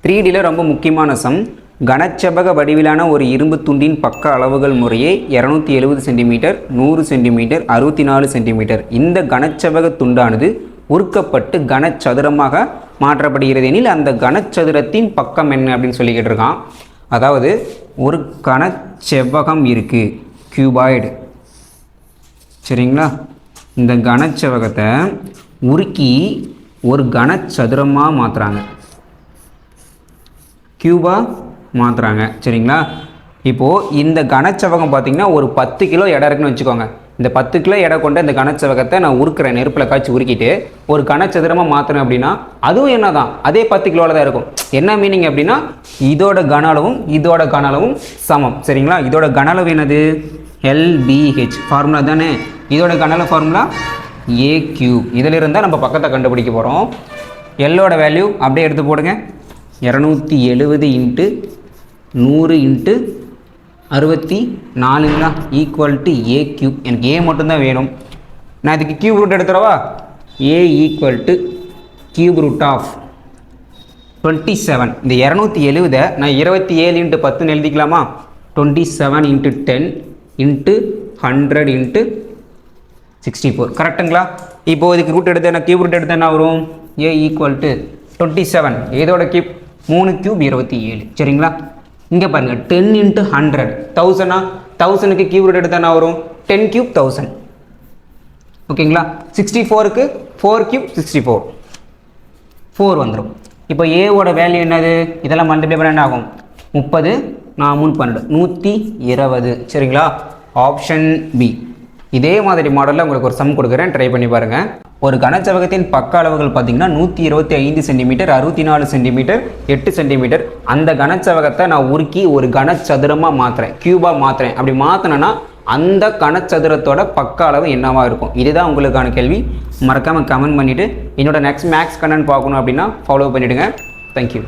3Dல ரொம்ப முக்கியமான சம். கனச்செவ்வக வடிவிலான ஒரு இரும்பு துண்டின் பக்க அளவுகள் முறையே 270 சென்டிமீட்டர், 100 சென்டிமீட்டர், 64 சென்டிமீட்டர். இந்த கனச்செவ்வக துண்டானது உருக்கப்பட்டு கனச்சதுரமாக மாற்றப்படுகிறது எனில் அந்த கனச்சதுரத்தின் பக்கம் என்ன அப்படின்னு சொல்லி கேட்டிருக்கான். அதாவது ஒரு கனச்செவ்வகம் இருக்குது, கியூபாய்டு, சரிங்களா? இந்த கனச்செவ்வகத்தை உருக்கி ஒரு கனச்சதுரமாக மாற்றுறாங்க, கியூபா மாற்றுறாங்க, சரிங்களா? இப்போது இந்த கனச்செவ்வகம் பார்த்திங்கன்னா ஒரு 10 கிலோ எடை இருக்குன்னு வச்சுக்கோங்க. இந்த 10 கிலோ எடை கொண்ட இந்த கனச்செவ்வகத்தை நான் உருக்குறேன், நெருப்பில் காய்ச்சி உருக்கிட்டு ஒரு கனச்சதுரமாக மாற்றுறேன் அப்படின்னா அதுவும் என்ன தான், அதே 10 கிலோவில் தான் இருக்கும். என்ன மீனிங் அப்படின்னா இதோட கன அளவும் இதோட கன அளவும் சமம், சரிங்களா? இதோட கன அளவு என்னது? LBH ஃபார்முலா தானே. இதோட கன அளவு ஃபார்முலா A3. இதில் இருந்தால் நம்ம பக்கத்தை கண்டுபிடிக்க போகிறோம். எல்லோட வேல்யூ அப்படியே எடுத்து போடுங்க. 270 இன்ட்டு 100 இன்ட்டு 64ங்களா ஈக்குவல் டு A3. எனக்கு ஏ மட்டும்தான் வேணும். நான் இதுக்கு கியூப் ரூட் எடுத்துறவா? A equal to cube root of 27. இந்த 270 நான் 27 இன்ட்டு 10 எழுதிக்கலாமா? 27 இன்ட்டு 10 இன்ட்டு 100 இன்ட்டு 64. கரெக்டுங்களா? இப்போது இதுக்கு ரூட் எடுத்து நான் கியூப் ரூட் எடுத்து என்ன வரும்? A equal to 27. இதோட கியூப் 3 கியூப் 27, சரிங்களா? இங்கே பாருங்கள் 10 இன்ட்டு 100 1000. 1000க்கு கியூப் ரூட் எடுத்தால் என்ன வரும்? 10 கியூப் 1000, ஓகேங்களா? 64க்கு 4 கியூப் 64, 4 வந்துடும். இப்போ ஏவோட வேல்யூ என்னது? இதெல்லாம் மல்டிப்ளை பண்ண என்ன ஆகும்? 30 நான் 3 12 120, சரிங்களா? Option B. இதே மாதிரி மாடலில் உங்களுக்கு ஒரு சம் கொடுக்குறேன், ட்ரை பண்ணி பாருங்கள். ஒரு கனச்செவ்வகத்தின் பக்க அளவுகள் பார்த்தீங்கன்னா 125 சென்டிமீட்டர், 64 சென்டிமீட்டர், 8 சென்டிமீட்டர். அந்த கனச்செவ்வகத்தை நான் உருக்கி ஒரு கனச்சதுரமாக மாற்றுறேன், கியூபாக மாற்றுறேன். அப்படி மாற்றினேன்னா அந்த கனச்சதுரத்தோட பக்க அளவு என்னவாக இருக்கும்? இதுதான் உங்களுக்கான கேள்வி. மறக்காமல் கமெண்ட் பண்ணிவிட்டு என்னோட நெக்ஸ்ட் மேக்ஸ் கண்டென்ட் பார்க்கணும் அப்படின்னா ஃபாலோ பண்ணிவிடுங்க. தேங்க்யூ.